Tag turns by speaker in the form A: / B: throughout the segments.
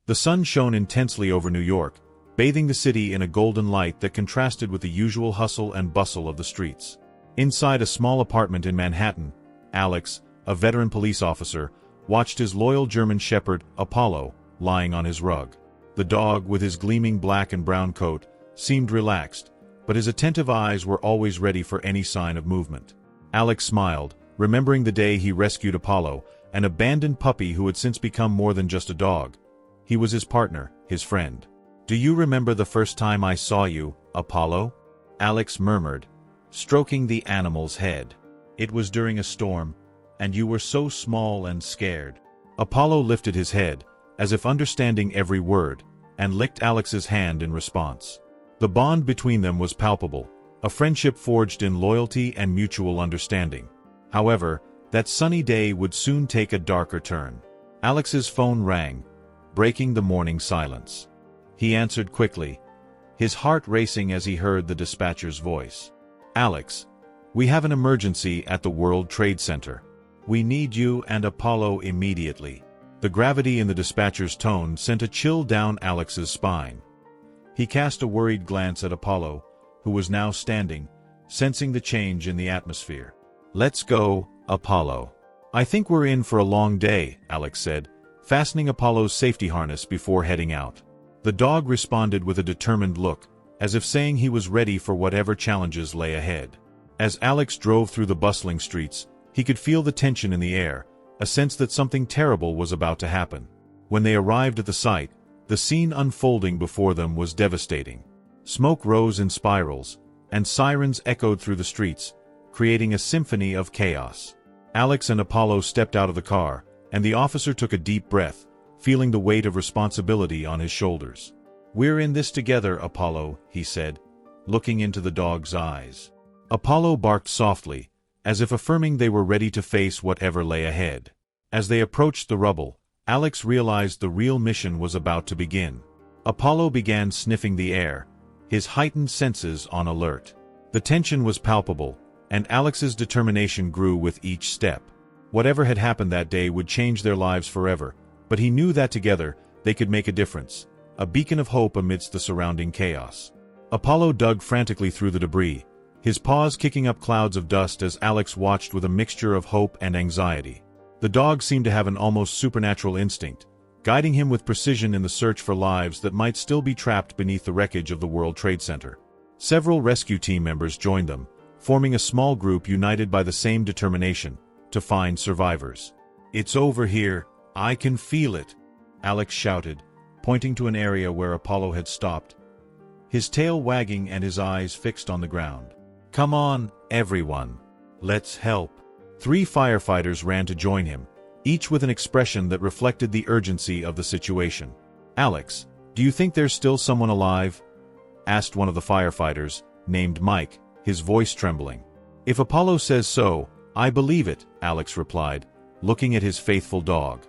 A: The sun shone intensely over New York, bathing the city in a golden light that contrasted with the usual hustle and bustle of the streets. Inside a small apartment in Manhattan, Alex, a veteran police officer, watched his loyal German shepherd, Apollo, lying on his rug. The dog, with his gleaming black and brown coat, seemed relaxed, but his attentive eyes were always ready for any sign of movement. Alex smiled, remembering the day he rescued Apollo, an abandoned puppy who had since become more than just a dog. He was his partner, his friend. "Do you remember the first time I saw you, Apollo?" Alex murmured, stroking the animal's head. "It was during a storm, and you were so small and scared." Apollo lifted his head, as if understanding every word, and licked Alex's hand in response. The bond between them was palpable, a friendship forged in loyalty and mutual understanding. However, that sunny day would soon take a darker turn. Alex's phone rang, breaking the morning silence. He answered quickly, his heart racing as he heard the dispatcher's voice. "Alex, we have an emergency at the World Trade Center. We need you and Apollo immediately." The gravity in the dispatcher's tone sent a chill down Alex's spine. He cast a worried glance at Apollo, who was now standing, sensing the change in the atmosphere. "Let's go, Apollo." "I think we're in for a long day," Alex said, fastening Apollo's safety harness before heading out. The dog responded with a determined look, as if saying he was ready for whatever challenges lay ahead. As Alex drove through the bustling streets, he could feel the tension in the air, a sense that something terrible was about to happen. When they arrived at the site, the scene unfolding before them was devastating. Smoke rose in spirals, and sirens echoed through the streets, creating a symphony of chaos. Alex and Apollo stepped out of the car, and the officer took a deep breath, feeling the weight of responsibility on his shoulders. "We're in this together, Apollo," he said, looking into the dog's eyes. Apollo barked softly, as if affirming they were ready to face whatever lay ahead. As they approached the rubble, Alex realized the real mission was about to begin. Apollo began sniffing the air, his heightened senses on alert. The tension was palpable, and Alex's determination grew with each step. Whatever had happened that day would change their lives forever, but he knew that together they could make a difference, a beacon of hope amidst the surrounding chaos. Apollo dug frantically through the debris, his paws kicking up clouds of dust as Alex watched with a mixture of hope and anxiety. The dog seemed to have an almost supernatural instinct, guiding him with precision in the search for lives that might still be trapped beneath the wreckage of the World Trade Center. Several rescue team members joined them, forming a small group united by the same determination, to find survivors. "It's over here, I can feel it," Alex shouted, pointing to an area where Apollo had stopped, his tail wagging and his eyes fixed on the ground. "Come on, everyone. Let's help." 3 firefighters ran to join him, each with an expression that reflected the urgency of the situation. "Alex, do you think there's still someone alive?" asked one of the firefighters, named Mike, his voice trembling. "If Apollo says so, I believe it," Alex replied, looking at his faithful dog.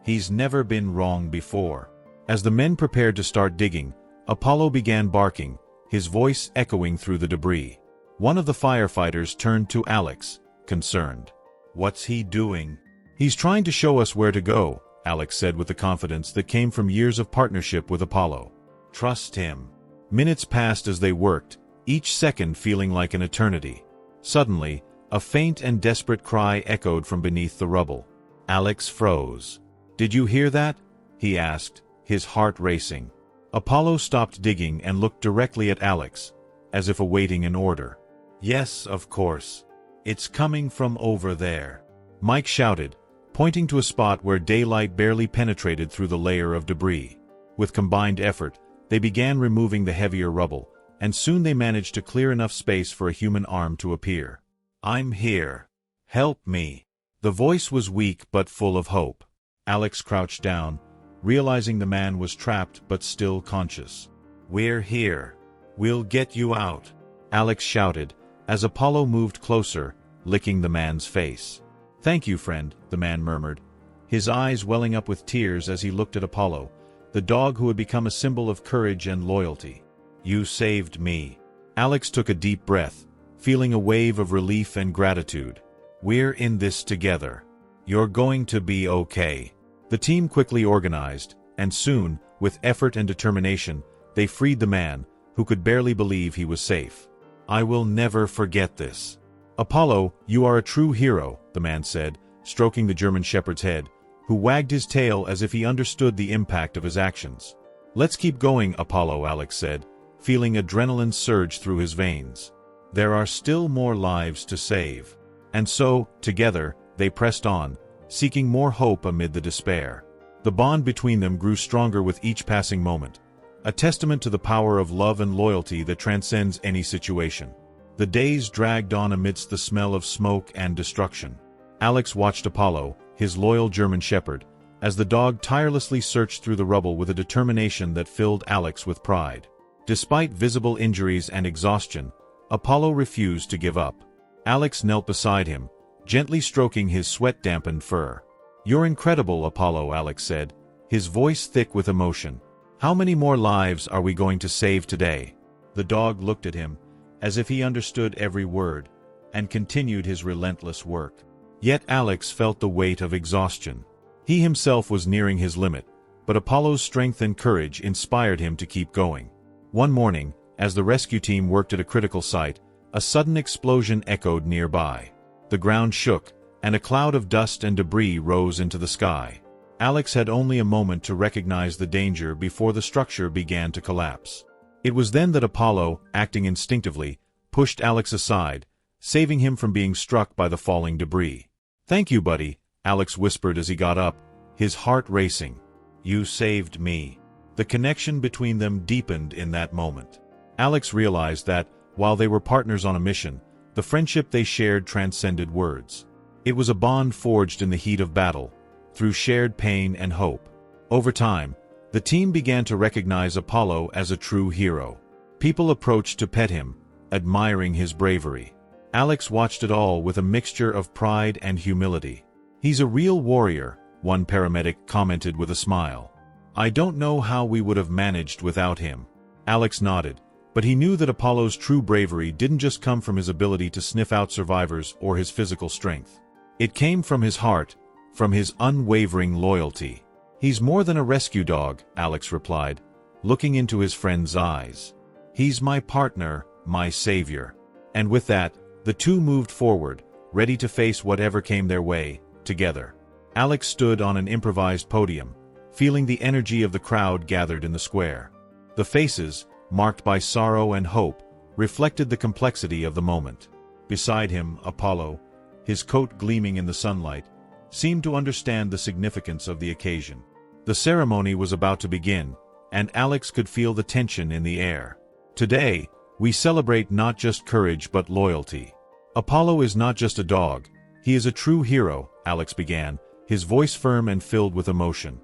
A: "He's never been wrong before." As the men prepared to start digging, Apollo began barking, his voice echoing through the debris. One of the firefighters turned to Alex, concerned. "What's he doing?" "He's trying to show us where to go," Alex said with the confidence that came from years of partnership with Apollo. "Trust him." Minutes passed as they worked, each second feeling like an eternity. Suddenly, a faint and desperate cry echoed from beneath the rubble. Alex froze. "Did you hear that?" he asked, his heart racing. Apollo stopped digging and looked directly at Alex, as if awaiting an order. "Yes, of course. It's coming from over there," Mike shouted, pointing to a spot where daylight barely penetrated through the layer of debris. With combined effort, they began removing the heavier rubble, and soon they managed to clear enough space for a human arm to appear. "I'm here. Help me." The voice was weak but full of hope. Alex crouched down, realizing the man was trapped but still conscious. "We're here. We'll get you out," Alex shouted, as Apollo moved closer, licking the man's face. "Thank you, friend," the man murmured, his eyes welling up with tears as he looked at Apollo, the dog who had become a symbol of courage and loyalty. "You saved me." Alex took a deep breath, feeling a wave of relief and gratitude. "We're in this together. You're going to be okay." The team quickly organized, And soon, with effort and determination, they freed the man, who could barely believe he was safe. "I will never forget this." "Apollo, you are a true hero," the man said, stroking the German shepherd's head, who wagged his tail as if he understood the impact of his actions. "Let's keep going, Apollo," Alex said, feeling adrenaline surge through his veins. There are still more lives to save. And so, together, they pressed on, seeking more hope amid the despair. The bond between them grew stronger with each passing moment, a testament to the power of love and loyalty that transcends any situation. The days dragged on amidst the smell of smoke and destruction. Alex watched Apollo, his loyal German shepherd, as the dog tirelessly searched through the rubble with a determination that filled Alex with pride. Despite visible injuries and exhaustion, Apollo refused to give up. Alex knelt beside him, gently stroking his sweat-dampened fur. "You're incredible, Apollo," Alex said, his voice thick with emotion. "How many more lives are we going to save today?" The dog looked at him, as if he understood every word, and continued his relentless work. Yet Alex felt the weight of exhaustion. He himself was nearing his limit, but Apollo's strength and courage inspired him to keep going. One morning, as the rescue team worked at a critical site, a sudden explosion echoed nearby. The ground shook, and a cloud of dust and debris rose into the sky. Alex had only a moment to recognize the danger before the structure began to collapse. It was then that Apollo, acting instinctively, pushed Alex aside, saving him from being struck by the falling debris. "Thank you, buddy," Alex whispered as he got up, his heart racing. "You saved me." The connection between them deepened in that moment. Alex realized that, while they were partners on a mission, the friendship they shared transcended words. It was a bond forged in the heat of battle, through shared pain and hope. Over time, the team began to recognize Apollo as a true hero. People approached to pet him, admiring his bravery. Alex watched it all with a mixture of pride and humility. "He's a real warrior," one paramedic commented with a smile. "I don't know how we would have managed without him." Alex nodded, but he knew that Apollo's true bravery didn't just come from his ability to sniff out survivors or his physical strength. It came from his heart, from his unwavering loyalty. "He's more than a rescue dog," Alex replied, looking into his friend's eyes. "He's my partner, my savior." And with that, the two moved forward, ready to face whatever came their way, together. Alex stood on an improvised podium, feeling the energy of the crowd gathered in the square. The faces, marked by sorrow and hope, reflected the complexity of the moment. Beside him, Apollo, his coat gleaming in the sunlight, seemed to understand the significance of the occasion. The ceremony was about to begin, and Alex could feel the tension in the air. "Today, we celebrate not just courage but loyalty. Apollo is not just a dog, he is a true hero," Alex began, his voice firm and filled with emotion.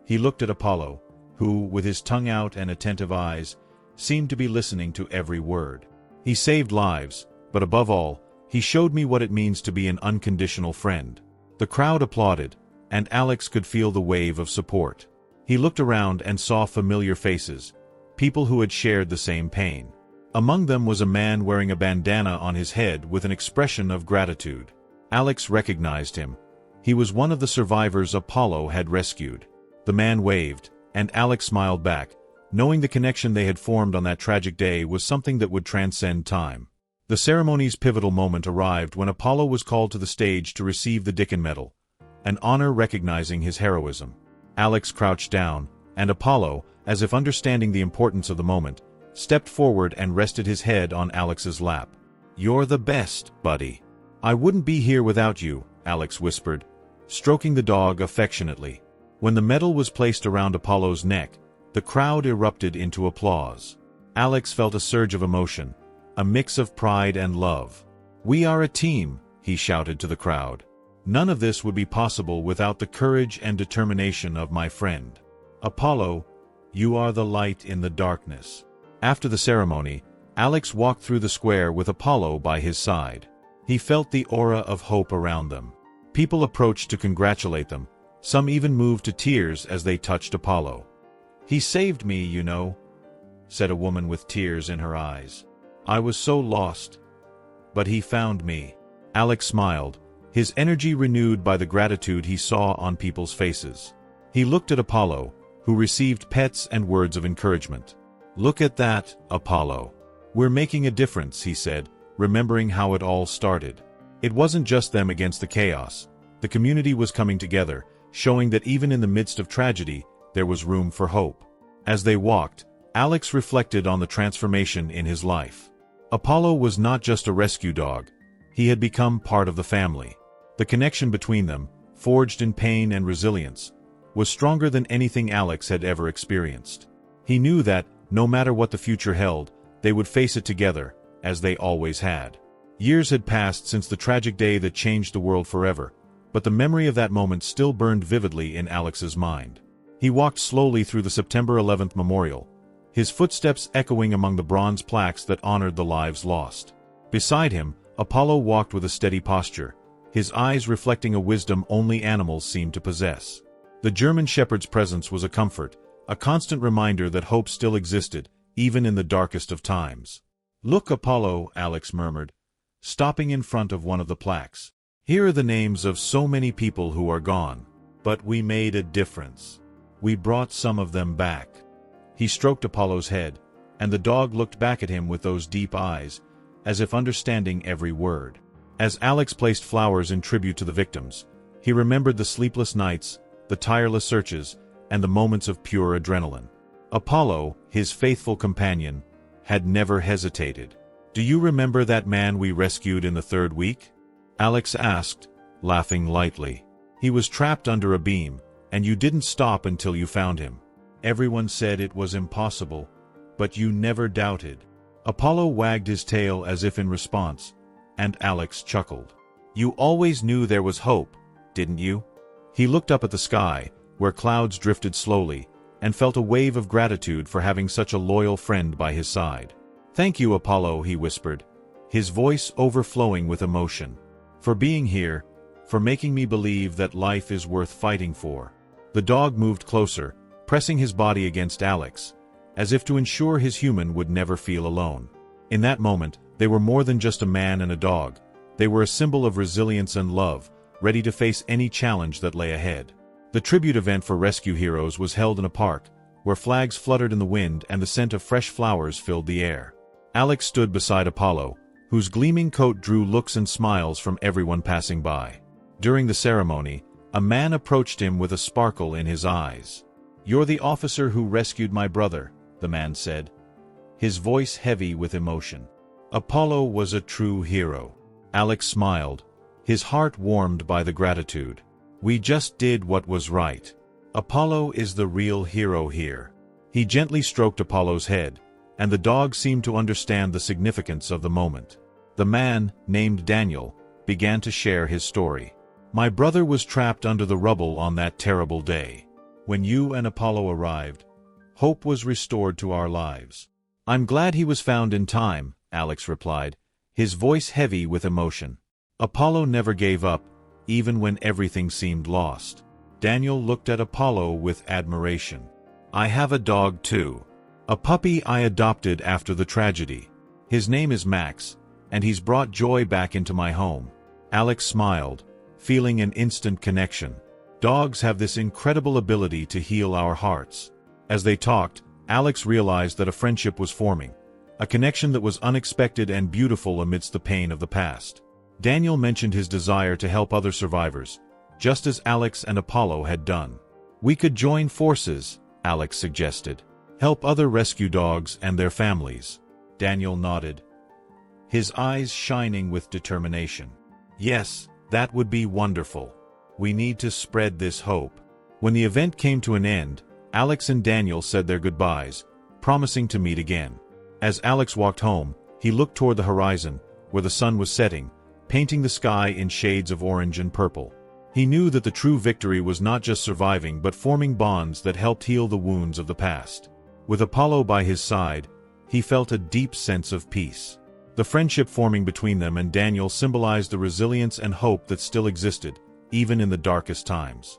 A: He looked at Apollo, who, with his tongue out and attentive eyes, seemed to be listening to every word. "He saved lives, but above all, he showed me what it means to be an unconditional friend." The crowd applauded, and Alex could feel the wave of support. He looked around and saw familiar faces, people who had shared the same pain. Among them was a man wearing a bandana on his head with an expression of gratitude. Alex recognized him. He was one of the survivors Apollo had rescued. The man waved, and Alex smiled back, knowing the connection they had formed on that tragic day was something that would transcend time. The ceremony's pivotal moment arrived when Apollo was called to the stage to receive the Dicken Medal, an honor recognizing his heroism. Alex crouched down, and Apollo, as if understanding the importance of the moment, stepped forward and rested his head on Alex's lap. "You're the best, buddy." "I wouldn't be here without you," Alex whispered, stroking the dog affectionately. When the medal was placed around Apollo's neck, the crowd erupted into applause. Alex felt a surge of emotion, a mix of pride and love. "We are a team," he shouted to the crowd. "None of this would be possible without the courage and determination of my friend. Apollo, you are the light in the darkness." After the ceremony, Alex walked through the square with Apollo by his side. He felt the aura of hope around them. People approached to congratulate them, some even moved to tears as they touched Apollo. "He saved me, you know," said a woman with tears in her eyes. "I was so lost. But he found me." Alex smiled, his energy renewed by the gratitude he saw on people's faces. He looked at Apollo, who received pets and words of encouragement. "Look at that, Apollo. We're making a difference," he said, remembering how it all started. It wasn't just them against the chaos. The community was coming together, showing that even in the midst of tragedy, there was room for hope. As they walked, Alex reflected on the transformation in his life. Apollo was not just a rescue dog. He had become part of the family. The connection between them, forged in pain and resilience, was stronger than anything Alex had ever experienced. He knew that, no matter what the future held, they would face it together, as they always had. Years had passed since the tragic day that changed the world forever, but the memory of that moment still burned vividly in Alex's mind. He walked slowly through the September 11th memorial, his footsteps echoing among the bronze plaques that honored the lives lost. Beside him, Apollo walked with a steady posture, his eyes reflecting a wisdom only animals seem to possess. The German shepherd's presence was a comfort, a constant reminder that hope still existed, even in the darkest of times. "Look, Apollo," Alex murmured, stopping in front of one of the plaques. "Here are the names of so many people who are gone. But we made a difference. We brought some of them back." He stroked Apollo's head, and the dog looked back at him with those deep eyes, as if understanding every word. As Alex placed flowers in tribute to the victims, he remembered the sleepless nights, the tireless searches, and the moments of pure adrenaline. Apollo, his faithful companion, had never hesitated. "Do you remember that man we rescued in the third week?" Alex asked, laughing lightly. "He was trapped under a beam, and you didn't stop until you found him. Everyone said it was impossible, but you never doubted." Apollo wagged his tail as if in response, and Alex chuckled. "You always knew there was hope, didn't you?" He looked up at the sky, where clouds drifted slowly, and felt a wave of gratitude for having such a loyal friend by his side. "Thank you, Apollo," he whispered, his voice overflowing with emotion. "For being here, for making me believe that life is worth fighting for." The dog moved closer, pressing his body against Alex, as if to ensure his human would never feel alone. In that moment, they were more than just a man and a dog. They were a symbol of resilience and love, ready to face any challenge that lay ahead. The tribute event for rescue heroes was held in a park, where flags fluttered in the wind and the scent of fresh flowers filled the air. Alex stood beside Apollo, whose gleaming coat drew looks and smiles from everyone passing by. During the ceremony, a man approached him with a sparkle in his eyes. "You're the officer who rescued my brother," the man said, his voice heavy with emotion. Apollo was a true hero. Alex smiled, his heart warmed by the gratitude. "We just did what was right. Apollo is the real hero here." He gently stroked Apollo's head, and the dog seemed to understand the significance of the moment. The man, named Daniel, began to share his story. "My brother was trapped under the rubble on that terrible day. When you and Apollo arrived, hope was restored to our lives." "I'm glad he was found in time," Alex replied, his voice heavy with emotion. "Apollo never gave up, even when everything seemed lost." Daniel looked at Apollo with admiration. "I have a dog too. A puppy I adopted after the tragedy. His name is Max, and he's brought joy back into my home." Alex smiled, feeling an instant connection. Dogs have this incredible ability to heal our hearts. As they talked, Alex realized that a friendship was forming, a connection that was unexpected and beautiful amidst the pain of the past. Daniel mentioned his desire to help other survivors, just as Alex and Apollo had done. "We could join forces," Alex suggested. "Help other rescue dogs and their families." Daniel nodded, his eyes shining with determination. "Yes, that would be wonderful. We need to spread this hope." When the event came to an end, Alex and Daniel said their goodbyes, promising to meet again. As Alex walked home, he looked toward the horizon, where the sun was setting, painting the sky in shades of orange and purple. He knew that the true victory was not just surviving but forming bonds that helped heal the wounds of the past. With Apollo by his side, he felt a deep sense of peace. The friendship forming between them and Daniel symbolized the resilience and hope that still existed, even in the darkest times.